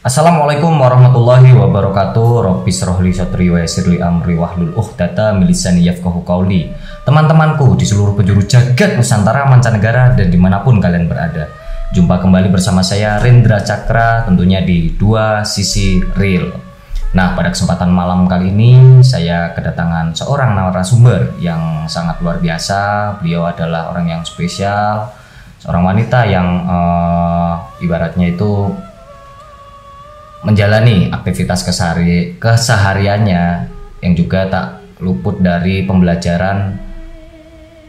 Assalamualaikum warahmatullahi wabarakatuh. Rabbi shrahli sadri wa yassirli amri wahlul 'uqdatam min lisani yafqahu qawli. Teman-temanku di seluruh penjuru jagat Nusantara, mancanegara, dan dimanapun kalian berada, jumpa kembali bersama saya Rendra Cakra, tentunya di Dua Sisi Real. Nah, pada kesempatan malam kali ini saya kedatangan seorang narasumber yang sangat luar biasa. Beliau adalah orang yang spesial, seorang wanita yang ibaratnya itu menjalani aktivitas kesehariannya yang juga tak luput dari pembelajaran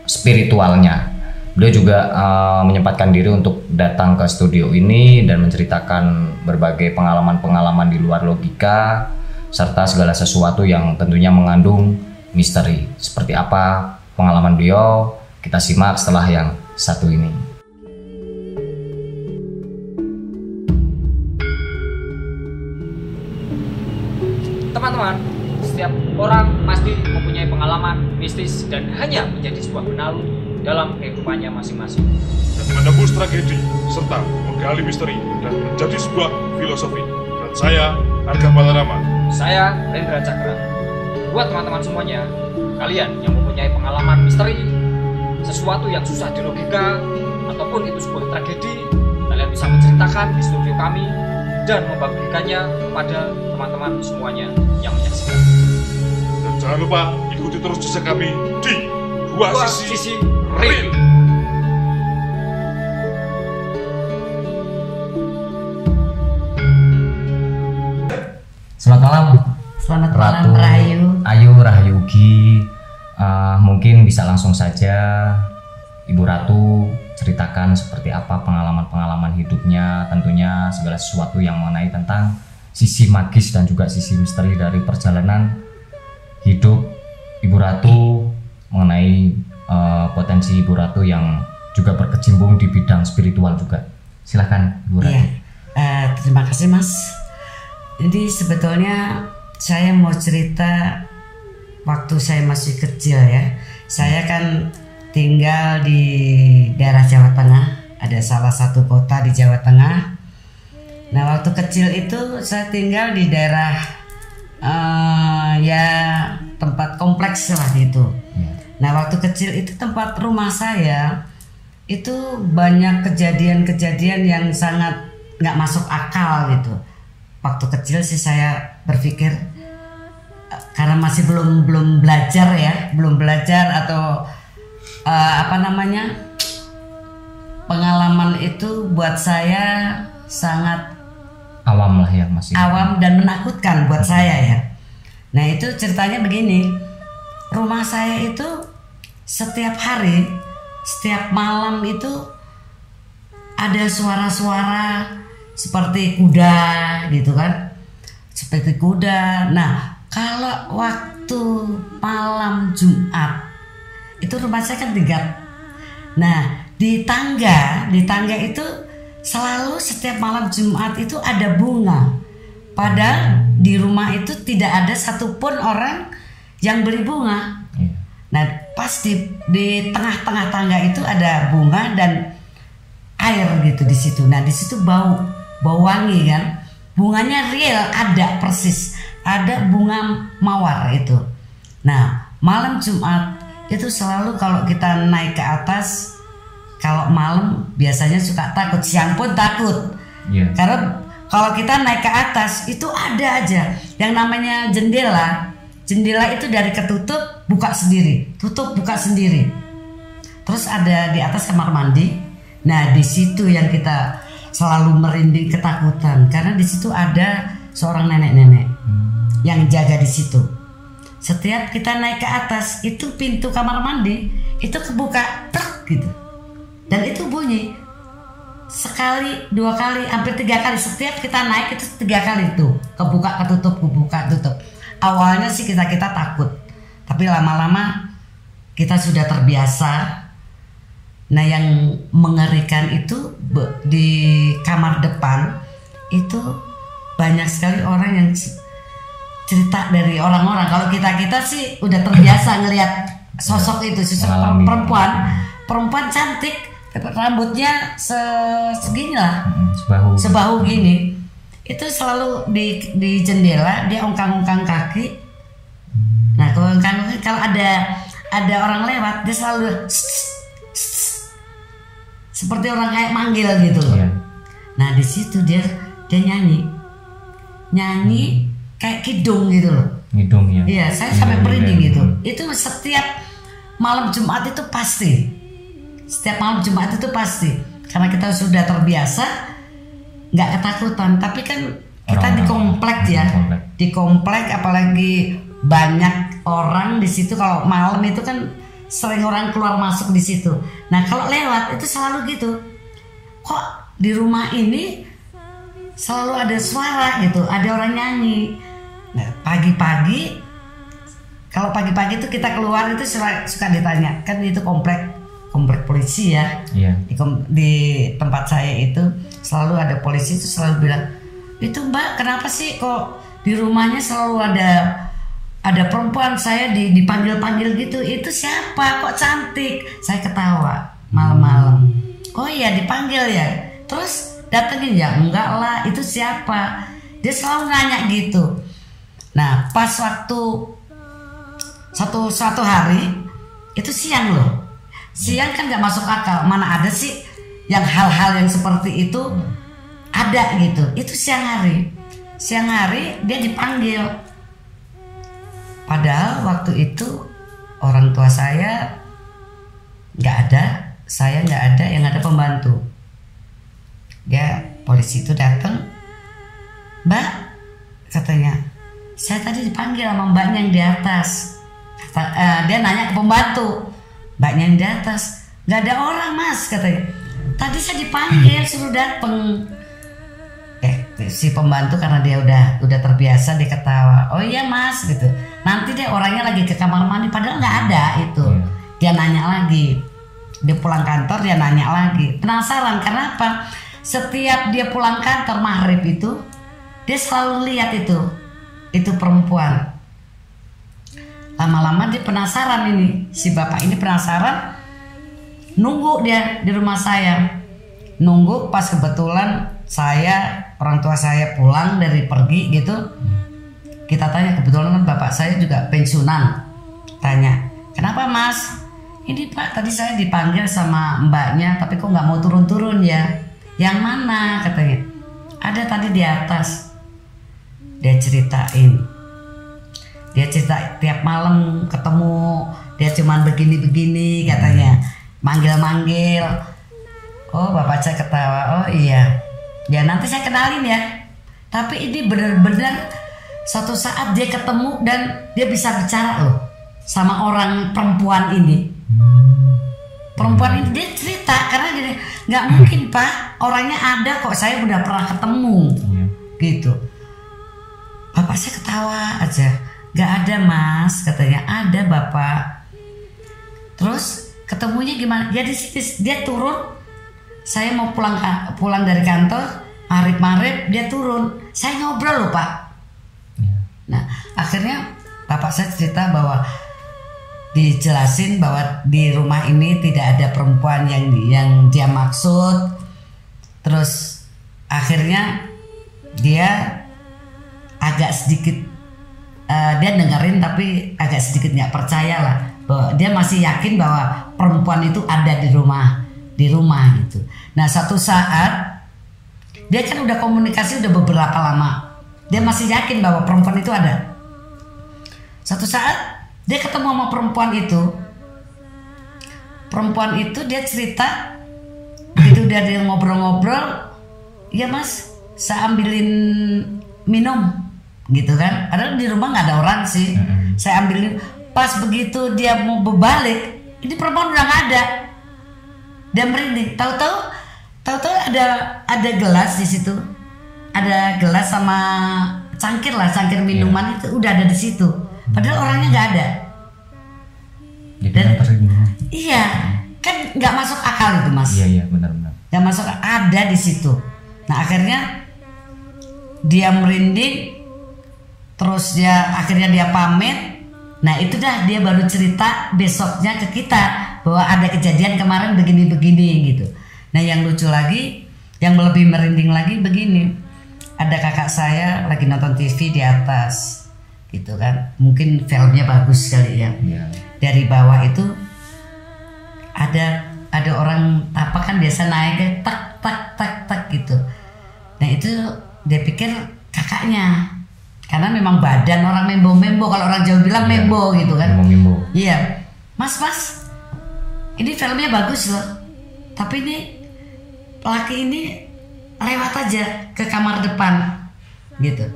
spiritualnya. Beliau juga menyempatkan diri untuk datang ke studio ini dan menceritakan berbagai pengalaman-pengalaman di luar logika serta segala sesuatu yang tentunya mengandung misteri. Seperti apa pengalaman beliau? Kita simak setelah yang satu ini. Teman-teman, setiap orang pasti mempunyai pengalaman mistis dan hanya menjadi sebuah penalu dalam kehidupannya masing-masing. Dan menembus tragedi serta menggali misteri dan menjadi sebuah filosofi. Dan saya, Arga Balarama. Saya, Rendra Cakra. Buat teman-teman semuanya, kalian yang mempunyai pengalaman misteri, sesuatu yang susah dilogika, ataupun itu sebuah tragedi, kalian bisa menceritakan di studio kami dan membagikannya kepada teman-teman semuanya yang menyaksikan. Dan jangan lupa ikuti terus jejak kami di Dua Sisi Real. Selamat malam. Selamat malam, Ratu Rahayu. Ayu Rahayugi. Mungkin bisa langsung saja Ibu Ratu ceritakan seperti apa pengalaman-pengalaman hidupnya, tentunya segala sesuatu yang mengenai tentang sisi magis dan juga sisi misteri dari perjalanan hidup Ibu Ratu, mengenai potensi Ibu Ratu yang juga berkecimpung di bidang spiritual juga. Silahkan Ibu Ratu. Terima kasih, Mas. Jadi sebetulnya saya mau cerita waktu saya masih kecil ya. Saya kan tinggal di daerah Jawa Tengah, ada salah satu kota di Jawa Tengah. Nah, waktu kecil itu saya tinggal di daerah ya tempat kompleks lah gitu. Nah, waktu kecil itu tempat rumah saya itu banyak kejadian-kejadian yang sangat nggak masuk akal gitu. Waktu kecil sih saya berpikir karena masih belum belajar atau pengalaman itu buat saya sangat Awam lah ya, masih awam dan menakutkan buat saya ya. Nah, itu ceritanya begini. Rumah saya itu setiap hari, setiap malam itu ada suara-suara seperti kuda gitu kan. Seperti kuda. Nah, kalau waktu malam Jumat itu rumah saya kan tingkat. Nah, di tangga itu selalu setiap malam Jumat itu ada bunga. Padahal di rumah itu tidak ada satupun orang yang beli bunga. Nah, pas di tengah-tengah tangga itu ada bunga dan air gitu di situ. Nah, di situ bau wangi kan. Bunganya real, ada persis. Ada bunga mawar itu. Nah, malam Jumat itu selalu kalau kita naik ke atas, kalau malam biasanya suka takut, siang pun takut. Karena kalau kita naik ke atas itu ada aja yang namanya jendela. Jendela itu dari ketutup buka sendiri, tutup buka sendiri. Terus ada di atas kamar mandi. Nah, di situ yang kita selalu merinding ketakutan karena di situ ada seorang nenek-nenek yang jaga di situ. Setiap kita naik ke atas itu pintu kamar mandi itu kebuka truk gitu. Dan itu bunyi sekali, dua kali, hampir 3 kali. Setiap kita naik itu 3 kali tuh kebuka ketutup. Awalnya sih kita takut, tapi lama-lama kita sudah terbiasa. Nah, yang mengerikan itu di kamar depan itu banyak sekali orang yang cerita dari orang-orang. Kalau kita sih udah terbiasa ngelihat sosok itu, sosok perempuan cantik, rambutnya segini lah, sebahu gini. itu selalu di jendela dia ongkang-ongkang kaki. Nah kalau ada orang lewat dia selalu seperti orang kayak manggil gitu loh. Iya. Nah di situ dia nyanyi kayak kidung gitu loh. Ngidung ya. Iya, saya sampai merinding gitu. Itu setiap malam Jumat itu pasti. Setiap malam Jumat itu pasti. Karena kita sudah terbiasa, nggak ketakutan. Tapi kan kita di komplek ya, di komplek apalagi banyak orang di situ. Kalau malam itu kan sering orang keluar masuk di situ. Nah kalau lewat itu selalu gitu. Kok di rumah ini selalu ada suara gitu, ada orang nyanyi. Nah, pagi-pagi, kalau pagi-pagi itu kita keluar itu suka ditanya, kan itu komplek polisi ya. Iya. Di tempat saya itu selalu ada polisi itu selalu bilang, itu Mbak kenapa sih kok di rumahnya selalu ada perempuan, saya dipanggil-panggil gitu, itu siapa kok cantik? Saya ketawa malam-malam. Oh iya dipanggil ya, terus datengin ya, enggak lah itu siapa? Dia selalu nanya gitu. Nah pas waktu satu hari itu siang loh, siang kan nggak masuk akal, mana ada sih yang hal-hal yang seperti itu ada gitu. Itu siang hari dia dipanggil, padahal waktu itu orang tua saya nggak ada, saya nggak ada, yang ada pembantu. Dia polisi itu datang, Mbak katanya, saya tadi dipanggil sama mbaknya yang di atas. Dia nanya ke pembantu, mbaknya yang di atas, nggak ada orang Mas katanya. Tadi saya dipanggil suruh datang. Si pembantu karena dia udah terbiasa dia ketawa, oh iya Mas gitu. Nanti deh orangnya lagi ke kamar mandi, padahal nggak ada itu. Dia nanya lagi, dia pulang kantor dia nanya lagi, penasaran karena apa? Setiap dia pulang kantor maghrib itu dia selalu lihat itu perempuan. Lama-lama dia penasaran, ini si bapak ini penasaran, nunggu dia di rumah saya, nunggu pas kebetulan orang tua saya pulang dari pergi gitu. Kita tanya, kebetulan kan bapak saya juga pensiunan, tanya kenapa Mas? Ini Pak tadi saya dipanggil sama mbaknya tapi kok nggak mau turun-turun ya. Yang mana katanya? Ada tadi di atas. Dia cerita tiap malam ketemu dia cuman begini-begini katanya, manggil-manggil. Oh bapak saya ketawa, oh iya ya nanti saya kenalin ya. Tapi ini benar-benar suatu saat dia ketemu dan dia bisa bicara loh sama orang perempuan ini. Perempuan ini dia cerita karena gini, nggak mungkin Pak, orangnya ada kok, saya udah pernah ketemu gitu. Bapak saya ketawa aja, nggak ada Mas katanya. Ada Bapak. Terus ketemunya gimana? Jadi dia turun, saya mau pulang dari kantor, maghrib dia turun, saya ngobrol loh Pak. Nah akhirnya bapak saya cerita bahwa dijelasin bahwa di rumah ini tidak ada perempuan yang dia maksud. Terus akhirnya dia agak sedikit dia dengerin tapi agak sedikit nggak percaya lah, bahwa dia masih yakin bahwa perempuan itu ada di rumah gitu. Nah satu saat dia kan udah komunikasi udah beberapa lama, dia masih yakin bahwa perempuan itu ada. Satu saat dia ketemu sama perempuan itu dia cerita begitu dia ngobrol-ngobrol, ya Mas saya ambilin minum gitu kan, padahal di rumah nggak ada orang sih. Saya ambilin, pas begitu dia mau berbalik, ini perempuan udah nggak ada. Dia merinding, tahu-tahu ada gelas di situ, ada gelas sama cangkir minuman itu udah ada di situ. Padahal orangnya nggak ada. Dan iya, kan nggak masuk akal itu Mas. Iya benar-benar. Nggak masuk, ada di situ. Nah akhirnya dia merinding, terus akhirnya dia pamit. Nah itu dah dia baru cerita besoknya ke kita bahwa ada kejadian kemarin begini-begini gitu. Nah yang lucu lagi, yang lebih merinding lagi begini, ada kakak saya lagi nonton TV di atas gitu kan, mungkin filmnya bagus kali ya. Dari bawah itu ada orang tapak kan biasa naik tak tak tak tak gitu. Nah itu dia pikir kakaknya, karena memang badan orang membo, kalau orang Jawa bilang membo gitu kan. Iya, mas, ini filmnya bagus loh, tapi ini laki ini lewat aja ke kamar depan gitu.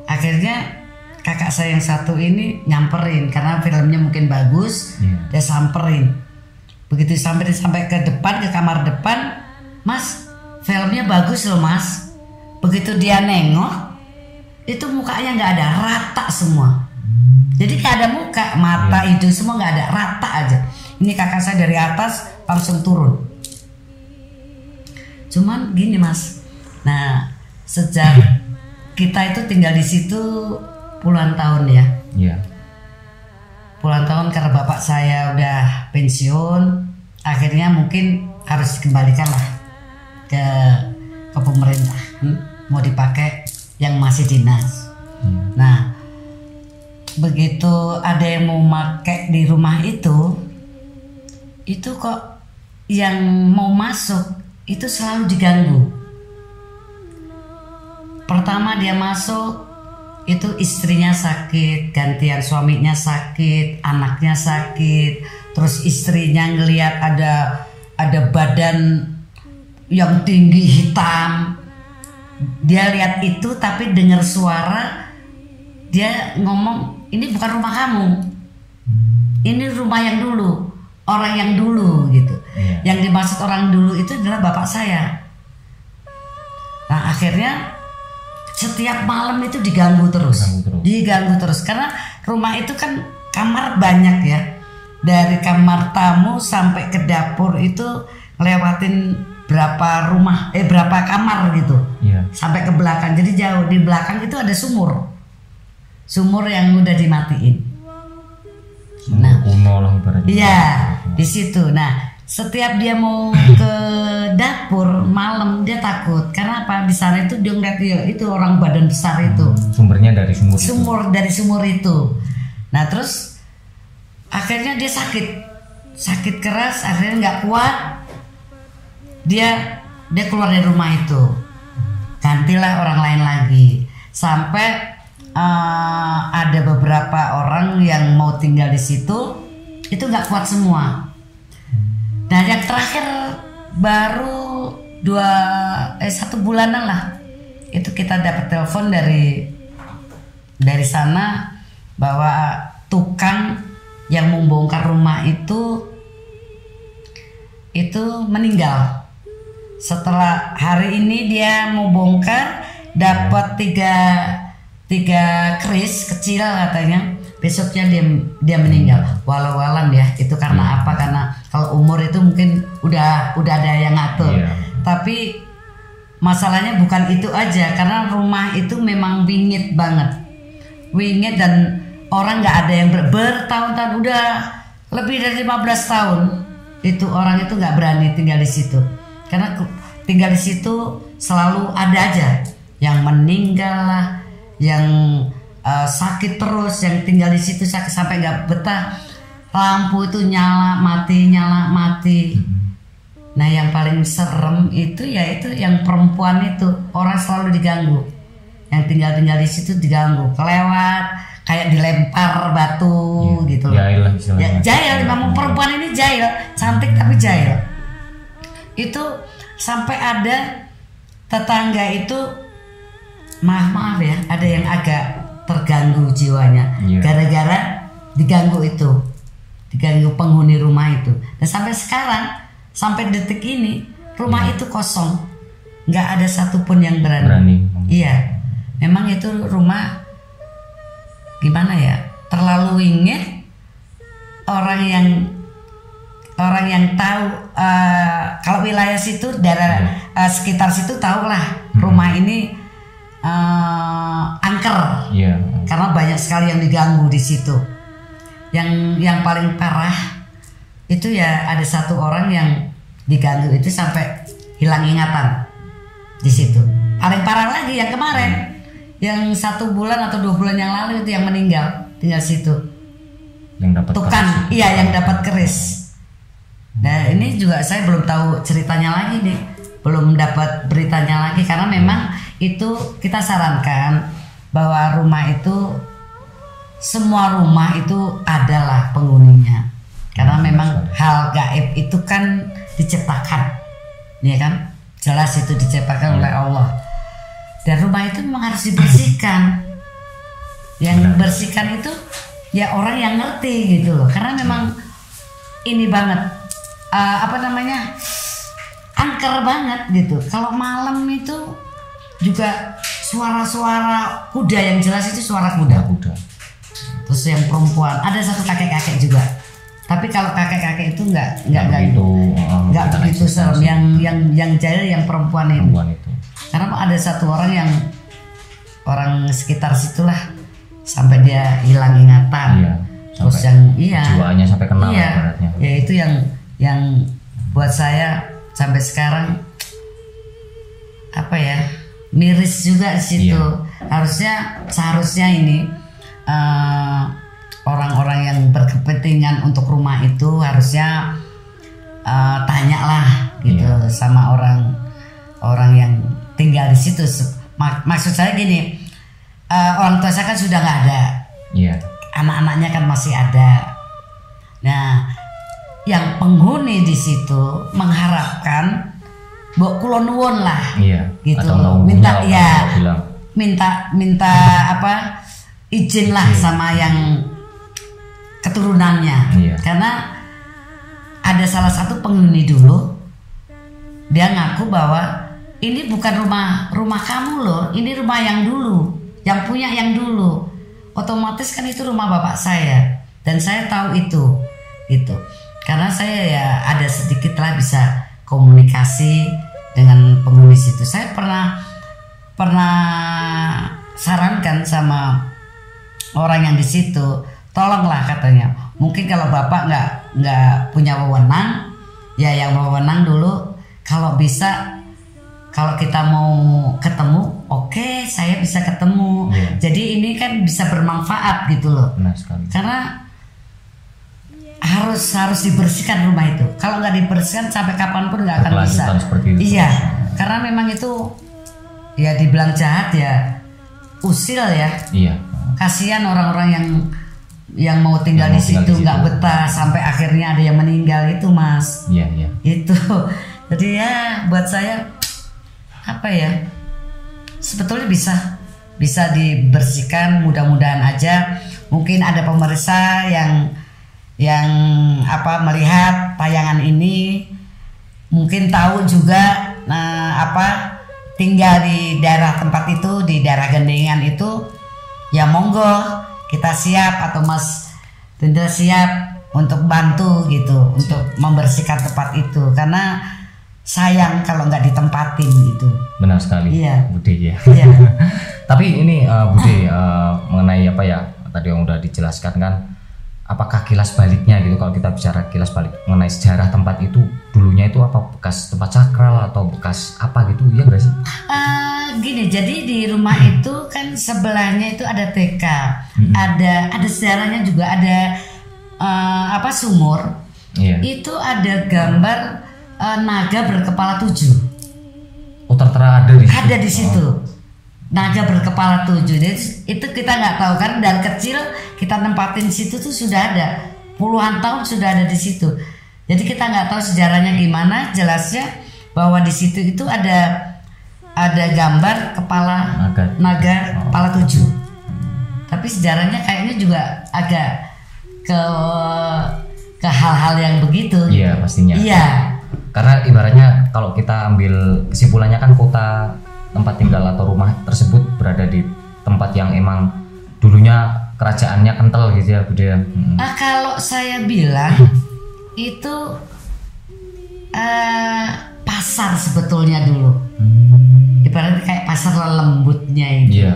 Akhirnya kakak saya yang satu ini nyamperin karena filmnya mungkin bagus, dia samperin. Begitu sampai ke depan, ke kamar depan, mas, filmnya bagus loh mas. Begitu dia nengok, itu mukanya nggak ada, rata semua. Jadi nggak ada muka, mata, hidung semua nggak ada, rata aja. Ini kakak saya dari atas langsung turun. Cuman gini mas, nah sejak kita itu tinggal di situ puluhan tahun ya. Puluhan tahun karena bapak saya udah pensiun, akhirnya mungkin harus dikembalikan lah ke pemerintah, mau dipakai yang masih dinas. Nah begitu ada yang mau pakai di rumah itu kok yang mau masuk itu selalu diganggu. Pertama dia masuk itu istrinya sakit, gantian suaminya sakit, anaknya sakit, terus istrinya ngelihat ada badan yang tinggi hitam. Dia lihat itu tapi dengar suara, dia ngomong ini bukan rumah kamu, ini rumah yang dulu, orang yang dulu gitu. Yang dimaksud orang dulu itu adalah bapak saya. Nah akhirnya setiap malam itu diganggu terus karena rumah itu kan kamar banyak ya, dari kamar tamu sampai ke dapur itu lewatin berapa kamar gitu, sampai ke belakang, jadi jauh. Di belakang itu ada sumur yang udah dimatiin. Nah kuno lah ibaratnya. Iya di situ. Nah setiap dia mau ke dapur malam dia takut karena apa, di sana itu dia ngeliat itu orang badan besar itu. Sumbernya dari sumur. Dari sumur itu. Nah terus akhirnya dia sakit keras, akhirnya nggak kuat, dia keluar dari rumah itu, gantilah orang lain lagi, sampai ada beberapa orang yang mau tinggal di situ itu nggak kuat semua. Dan yang terakhir baru 1 bulanan lah itu kita dapat telepon dari sana bahwa tukang yang membongkar rumah itu meninggal. Setelah hari ini dia mau bongkar, dapat tiga keris kecil katanya. Besoknya dia meninggal. Walau alam ya, itu karena apa? Karena kalau umur itu mungkin udah ada yang ngatur. Tapi masalahnya bukan itu aja, karena rumah itu memang wingit banget. Wingit dan orang nggak ada yang bertahun-tahun, udah lebih dari 15 tahun itu orang itu nggak berani tinggal di situ. Karena tinggal di situ selalu ada aja yang meninggal lah, yang sakit terus, yang tinggal di situ sakit sampai nggak betah. Lampu itu nyala mati. Nah yang paling serem itu yaitu yang perempuan itu, orang selalu diganggu. Yang tinggal di situ diganggu, kelewat, kayak dilempar batu gitu. Jahil lah istilahnya. Jahil, memang perempuan ini jahil, cantik tapi jahil. Itu sampai ada tetangga itu maaf ya, ada yang agak terganggu jiwanya gara-gara diganggu penghuni rumah itu. Dan sampai sekarang, sampai detik ini rumah itu kosong, nggak ada satupun yang berani. Iya, memang itu rumah gimana ya, terlalu wingit. Orang yang tahu kalau wilayah situ, daerah sekitar situ tahu lah rumah ini angker, karena banyak sekali yang diganggu di situ. Yang paling parah itu ya ada satu orang yang diganggu itu sampai hilang ingatan di situ. Paling parah lagi yang kemarin, yang 1 bulan atau 2 bulan yang lalu itu yang meninggal tinggal situ. Yang dapat Tukan, keris. iya yang dapat keris. Nah ini juga saya belum tahu ceritanya lagi nih, belum dapat beritanya lagi karena memang itu kita sarankan bahwa rumah itu semua rumah itu adalah penghuninya karena memang hal gaib itu kan diciptakan, ya kan, jelas itu diciptakan oleh Allah dan rumah itu memang harus dibersihkan. Yang bersihkan itu ya orang yang ngerti gitu loh karena memang ini banget angker banget gitu. Kalau malam itu juga suara-suara kuda yang jelas itu suara kuda. Terus yang perempuan ada satu kakek-kakek juga. Tapi kalau kakek-kakek itu nggak begitu serem. Yang jahil yang perempuan itu. Karena ada satu orang sekitar situlah sampai dia hilang ingatan. Iya, Terus jiwanya sampai kenal ibaratnya. Ya itu yang buat saya sampai sekarang miris juga di situ. Seharusnya ini orang-orang yang berkepentingan untuk rumah itu harusnya tanyalah gitu sama orang yang tinggal di situ. Maksud saya gini, orang tua saya kan sudah nggak ada, anak-anaknya kan masih ada. Nah, yang penghuni di situ mengharapkan Mbok kula nuwun lah. Gitu. Minta izin lah sama yang keturunannya. Karena ada salah satu penghuni dulu dia ngaku bahwa ini bukan rumah kamu loh, ini rumah yang dulu, yang punya yang dulu. Otomatis kan itu rumah bapak saya dan saya tahu itu. Karena saya ya ada sedikit lah bisa komunikasi dengan penghuni situ. Saya pernah sarankan sama orang yang di situ, tolonglah katanya. Mungkin kalau bapak nggak punya wewenang, ya yang wewenang dulu. Kalau bisa, kalau kita mau ketemu, oke, saya bisa ketemu. Jadi ini kan bisa bermanfaat gitu loh. Benar sekali. Karena harus dibersihkan rumah itu. Kalau nggak dibersihkan sampai kapanpun nggak akan bisa. Iya, karena memang itu ya dibilang jahat ya, usil ya. Kasihan orang-orang yang mau tinggal di situ nggak betah sampai akhirnya ada yang meninggal itu, Mas. Itu. Jadi ya buat saya sebetulnya bisa dibersihkan, mudah-mudahan aja. Mungkin ada pemirsa yang melihat tayangan ini mungkin tahu juga tinggal di daerah tempat itu, di daerah Gendengan itu, ya monggo kita siap atau Mas Tindra siap untuk bantu gitu, untuk membersihkan tempat itu karena sayang kalau nggak ditempatin gitu. Benar sekali, Bude ya. Tapi ini Bude mengenai tadi yang udah dijelaskan kan. Apakah kilas baliknya gitu, kalau kita bicara kilas balik mengenai sejarah tempat itu, dulunya itu apa, bekas tempat sakral atau bekas apa gitu, ya nggak sih? Gini, jadi di rumah itu kan sebelahnya itu ada TK, ada sejarahnya juga, ada sumur. Itu ada gambar naga berkepala 7. Oh, tertera ada di situ. Ada di situ. Naga berkepala 7. Jadi itu kita nggak tahu kan, dari kecil kita nempatin situ tuh sudah ada, puluhan tahun sudah ada di situ. Jadi kita nggak tahu sejarahnya gimana. Jelasnya bahwa di situ itu ada gambar kepala naga kepala 7. Tapi sejarahnya kayaknya juga agak ke hal-hal yang begitu. Iya, pastinya. Iya. Karena ibaratnya kalau kita ambil kesimpulannya kan tempat tinggal atau rumah tersebut berada di tempat yang emang dulunya kerajaannya kental gitu ya, Bude. Kalau saya bilang itu pasar sebetulnya dulu. Ibaratnya kayak pasar lembutnya itu.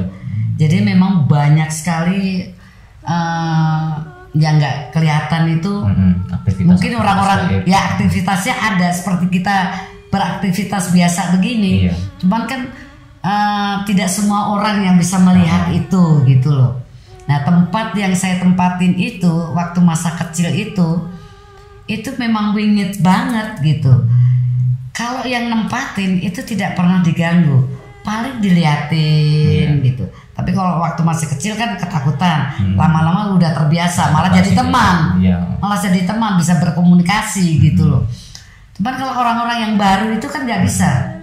Jadi memang banyak sekali yang nggak kelihatan itu. Mungkin orang-orang ya aktivitasnya ada seperti kita beraktivitas biasa begini. Cuman kan tidak semua orang yang bisa melihat itu gitu loh. Nah tempat yang saya tempatin itu waktu masa kecil itu memang wingit banget gitu. Kalau yang nempatin itu tidak pernah diganggu, paling diliatin gitu. Tapi kalau waktu masih kecil kan ketakutan, lama-lama udah terbiasa, malah jadi teman, malah jadi teman, bisa berkomunikasi gitu loh. Cuman kalau orang-orang yang baru itu kan nggak bisa.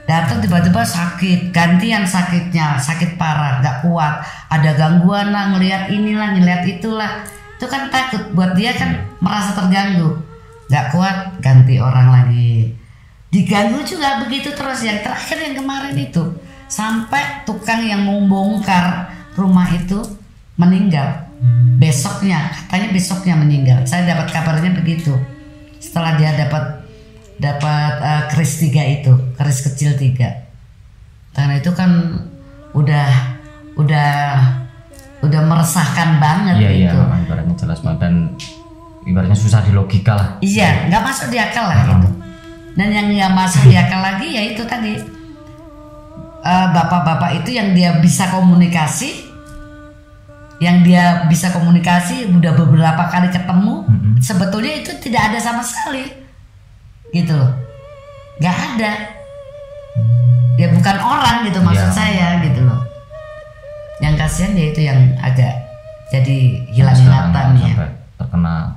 Datang tiba-tiba sakit, gantian sakitnya, sakit parah, nggak kuat, ada gangguan lah, ngelihat inilah, ngelihat itulah, itu kan takut, buat dia kan merasa terganggu, nggak kuat, ganti orang lagi, diganggu juga begitu terus. Yang terakhir yang kemarin itu, sampai tukang yang mau bongkar rumah itu meninggal, katanya besoknya meninggal. Saya dapat kabarnya begitu, setelah dia dapat keris 3 itu, keris kecil 3. Karena itu kan udah meresahkan banget gitu. Iya, ibaratnya jelas banget dan ibaratnya susah di logika lah. Iya, nggak masuk di akal lah gitu. Dan yang nggak masuk di akal lagi ya itu tadi, bapak-bapak itu yang dia bisa komunikasi, udah beberapa kali ketemu, sebetulnya itu tidak ada sama sekali. Gitu loh, nggak ada, ya bukan orang gitu maksud saya gitu loh. Yang kasihan ya itu yang agak jadi hilang ingatan ya, sampai terkena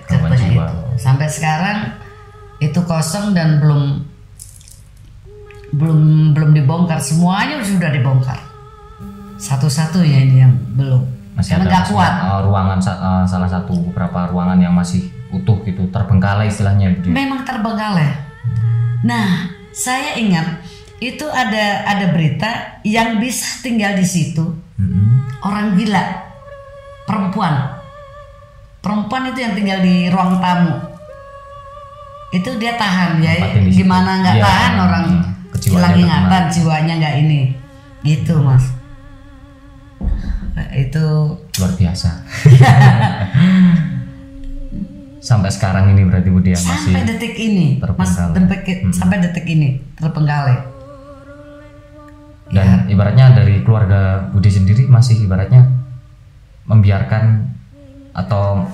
katanya itu. Sampai sekarang itu kosong dan belum dibongkar, semuanya sudah dibongkar. Satu-satunya ini yang belum. Masih karena nggak kuat. Ruangan salah satu beberapa ruangan yang masih utuh gitu, terbengkalai istilahnya. Memang terbengkalai. Nah, saya ingat itu ada berita yang bisa tinggal di situ, orang gila, perempuan itu yang tinggal di ruang tamu. Itu dia tahan ya, gimana nggak tahan orang hilang ingatan, jiwanya nggak ini, gitu mas. Itu luar biasa. Sampai sekarang ini berarti Bu Dia masih sampai detik ini sampai detik ini terpenggalai. Dan ibaratnya dari keluarga Budi sendiri masih ibaratnya membiarkan atau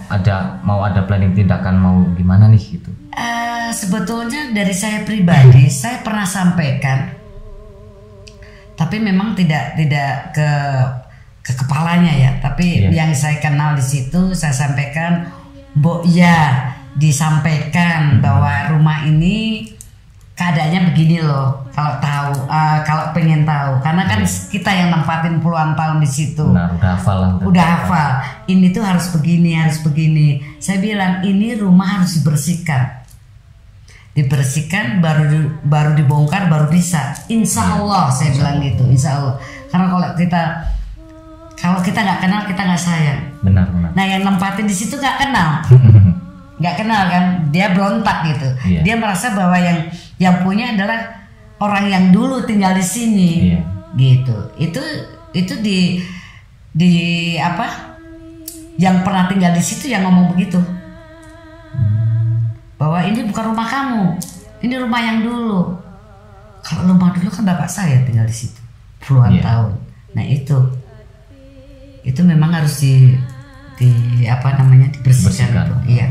mau ada planning tindakan mau gimana nih gitu. Sebetulnya dari saya pribadi saya pernah sampaikan, tapi memang tidak ke kepalanya ya, tapi yang saya kenal di situ saya sampaikan. Ya disampaikan bahwa rumah ini keadaannya begini loh. Kalau pengen tahu, karena kan kita yang nempatin puluhan tahun di situ. Benar, udah hafal lah. Udah hafal. Ini tuh harus begini. Saya bilang ini rumah harus dibersihkan, baru dibongkar, baru bisa. Insya Allah saya bilang gitu. Insya Allah. Karena kalau kita nggak kenal, kita nggak sayang. Benar. Nah yang nempatin di situ nggak kenal, kan? Dia berontak gitu. Dia merasa bahwa yang punya adalah orang yang dulu tinggal di sini, gitu. Itu di apa? Yang pernah tinggal di situ yang ngomong begitu, bahwa ini bukan rumah kamu, ini rumah yang dulu. Kalau rumah dulu kan bapak saya tinggal di situ puluhan tahun. Nah itu memang harus dibersihkan. Itu. Iya.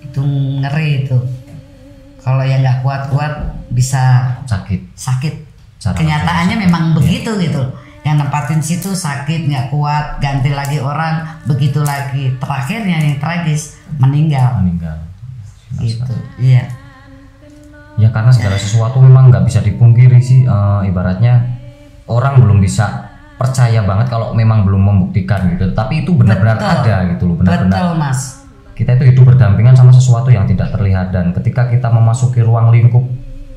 Itu ngeri itu. Kalau yang nggak kuat bisa sakit. Kenyataannya memang begitu gitu. Yang nempatin situ sakit, nggak kuat, ganti lagi orang, begitu lagi. Terakhirnya yang tragis meninggal. Gitu. Iya. Ya karena segala sesuatu memang nggak bisa dipungkiri sih. Ibaratnya orang belum bisa percaya banget kalau memang belum membuktikan gitu, tapi itu benar-benar ada gitu loh, benar-benar. Betul mas. Kita itu hidup berdampingan sama sesuatu yang tidak terlihat, dan ketika kita memasuki ruang lingkup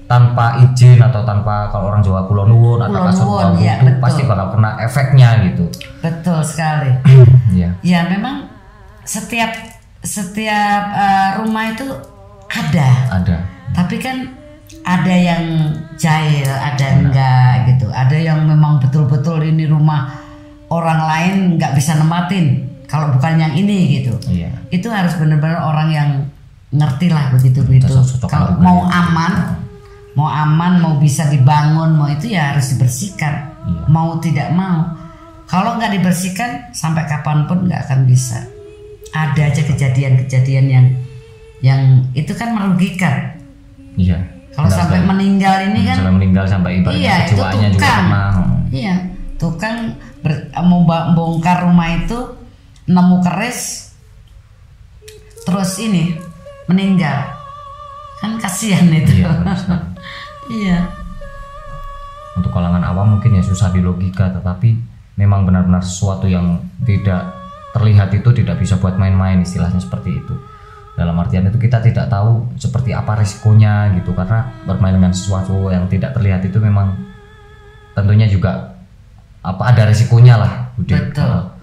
tanpa izin atau tanpa, kalau orang Jawa Kulon Nuwun atau kasut bambu itu pasti bakal kena efeknya gitu. Betul sekali. Ya memang setiap rumah itu ada. Tapi kan ada yang jahil, ada enggak gitu. Ada yang memang betul-betul ini rumah orang lain nggak bisa nempatin kalau bukan yang ini gitu. Itu harus benar-benar orang yang ngerti lah begitu. Kalau mau aman, mau aman, mau bisa dibangun, mau itu ya harus dibersihkan. Iya. Mau tidak mau, kalau nggak dibersihkan sampai kapanpun nggak akan bisa. Ada aja kejadian-kejadian yang itu kan merugikan. Iya. Kalau Benar sampai sekali. meninggal ini kan, Sampai meninggal sampai ibaratnya iya itu kejiwaannya juga tukang. pernah. Iya, tukang mau bongkar rumah itu nemu keris, terus ini meninggal, kan kasihan itu. Iya, benar sekali. Iya. Untuk kalangan awam mungkin ya susah dilogika, tetapi memang benar-benar sesuatu yang tidak terlihat itu tidak bisa buat main-main, istilahnya seperti itu. Dalam artian itu kita tidak tahu seperti apa resikonya gitu, karena bermain dengan sesuatu yang tidak terlihat itu memang tentunya juga ada resikonya lah, Bude. Betul.